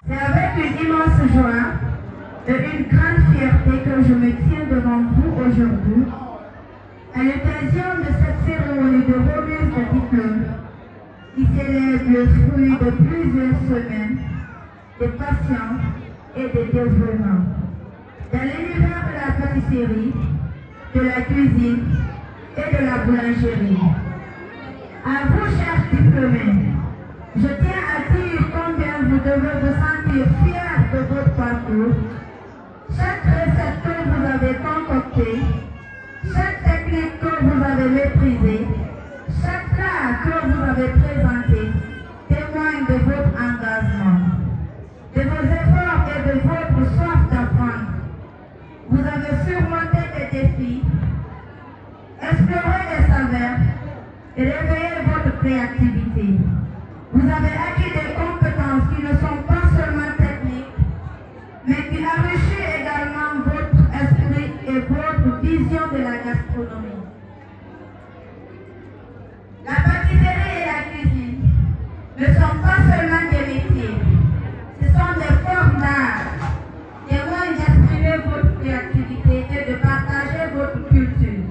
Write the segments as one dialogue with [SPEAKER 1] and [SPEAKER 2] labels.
[SPEAKER 1] C'est avec une immense joie et une grande fierté que je me tiens devant vous aujourd'hui à l'occasion de cette cérémonie de remise de diplôme qui célèbre le fruit de plusieurs semaines de patience et de dévouement dans l'univers de la pâtisserie, de la cuisine et de la boulangerie. À vous, chers diplômés, je tiens à dire combien vous devez vous sentir fiers de votre parcours. Chaque recette que vous avez concoctée, chaque technique que vous avez maîtrisée, chaque plat que vous avez présenté témoigne de votre engagement, de vos efforts et de votre soif d'apprendre. Vous avez surmonté des défis, exploré les saveurs et réveillé votre créativité. Vous avez acquis des compétences qui ne sont pas seulement techniques, mais qui enrichissent également votre esprit et votre vision de la gastronomie. La pâtisserie et la cuisine ne sont pas seulement des métiers, ce sont des formes d'art, des moyens d'exprimer votre créativité et de partager votre culture.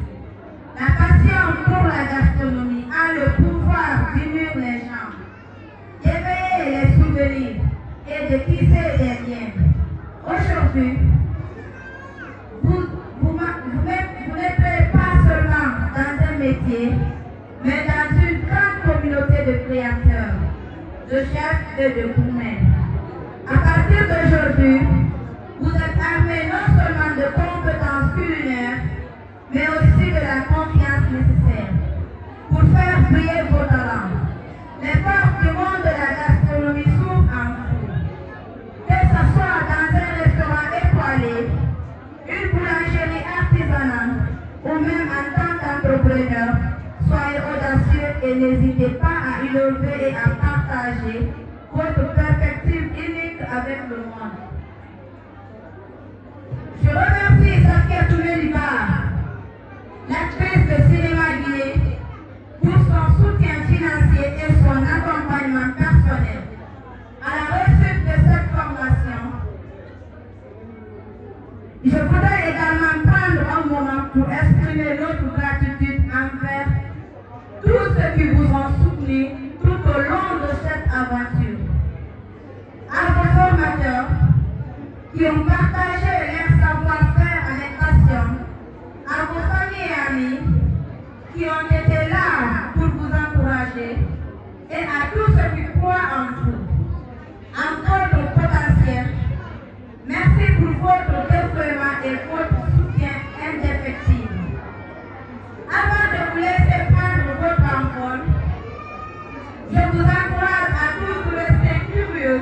[SPEAKER 1] La passion pour la gastronomie a le pouvoir d'unir les gens, d'éveiller les souvenirs et de tisser des liens. Aujourd'hui, vous n'êtes pas seulement dans un métier, mais dans une grande communauté de créateurs, de chefs et de gourmets. À partir d'aujourd'hui, vous êtes armés non seulement de compétences culinaires, mais aussi de la confiance nécessaire pour faire briller vos talents. Les portes du monde de la gastronomie s'ouvrent en vous. Que ce soit dans un restaurant étoilé, une boulangerie artisanale ou même en tant qu'entrepreneur, soyez audacieux et n'hésitez pas à innover et à partager votre perspective unique avec le monde. Je remercie Sakia Toumeliba, l'actrice de cinéma guinéen, pour son soutien financier et son accompagnement personnel à la réussite de cette formation. Je voudrais également prendre un moment pour exprimer notre gratitude envers tous ceux qui vous ont soutenu tout au long de cette aventure. À vos formateurs qui ont partagé leur savoir-faire avec passion, à vos familles et amis qui ont été là pour vous encourager et à tous ceux qui croient en vous, en votre potentiel. Merci pour votre dévouement et votre soutien indéfectible. Avant de vous laisser prendre votre envol, je vous encourage à tous rester curieux,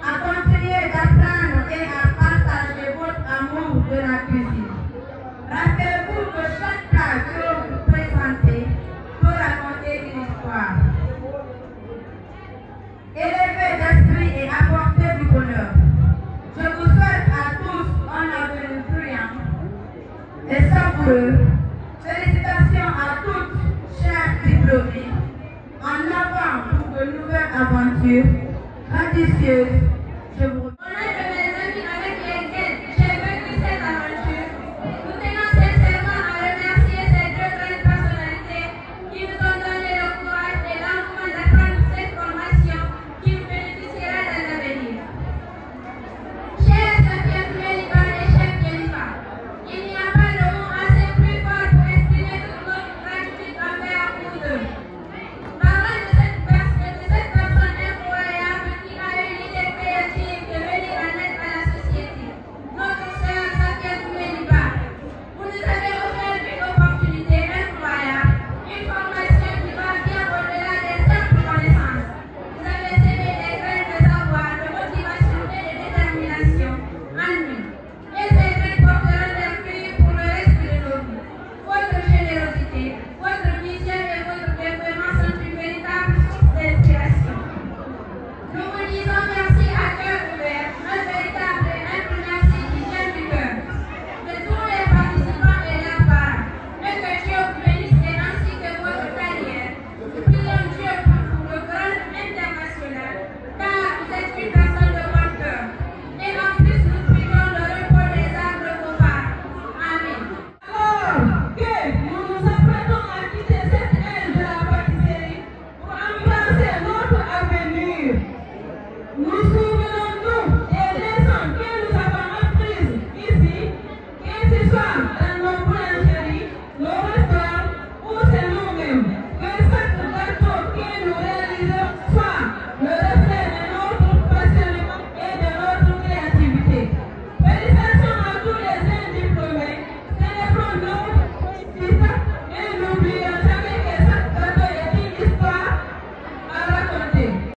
[SPEAKER 1] à continuer d'apprendre et à partager votre amour de la cuisine. Rappelez-vous que chaque plat que vous présentez peut raconter une histoire, élever d'esprit et apporter du bonheur. Je vous souhaite à tous un avenir brillant et savoureux. Félicitations à toutes, chers diplômés, en avant pour de nouvelles aventures radicieuses